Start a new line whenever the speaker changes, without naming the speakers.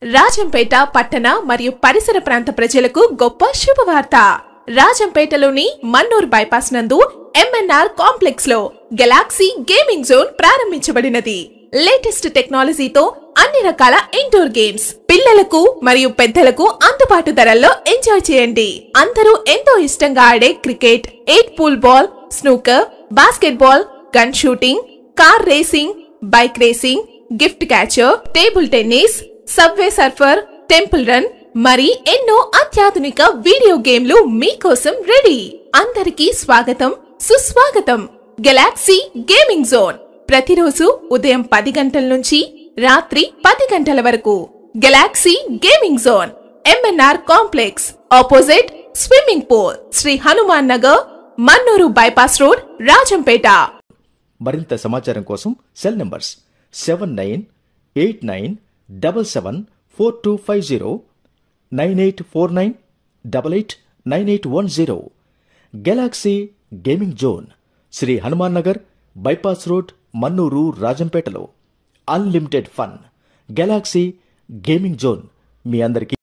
రాజంపేట పట్టణ మరియు పరిసర ప్రాంత ప్రజలకు గొప్ప శుభవార్త. రాజంపేటలోని మన్నూర్ బైపాస్ నందు ఎంఎన్ఆర్ కాంప్లెక్స్ లో గెలాక్సీ గేమింగ్ జోన్ ప్రారంభించబడినది. లేటెస్ట్ టెక్నాలజీతో అన్ని రకాల ఇండోర్ గేమ్స్ పిల్లలకు మరియు పెద్దలకు అందుబాటు ధరల్లో ఎంజాయ్ చేయండి. అందరూ ఎంతో ఇష్టంగా ఆడే cricket, 8 pool ball, snooker, basket ball, gun shooting, car racing, bike racing, gift catcher, table tennis, subway surfer, temple run మరి ఎన్నో అత్యాధునిక వీడియో గేమ్లు మీకోసం రెడీ. అందరికీ స్వాగతం, సుస్వాగతం. గెలాక్సీ గేమింగ్ జోన్ ప్రతిరోజు ఉదయం 10 గంటల నుంచి రాత్రి 10 గంటల వరకు. Galaxy gaming zone MNR complex opposite swimming pool, Shri Hanuman Nagar, Mannur bypass road, Rajampet.
మరింత సమాచారం కోసం cell numbers 7989774250, 9849889810. Galaxy gaming zone, Shri Hanuman Nagar, bypass road, Mannur, రాజంపేటలో. Unlimited fun. Galaxy gaming zone మీ అందరికీ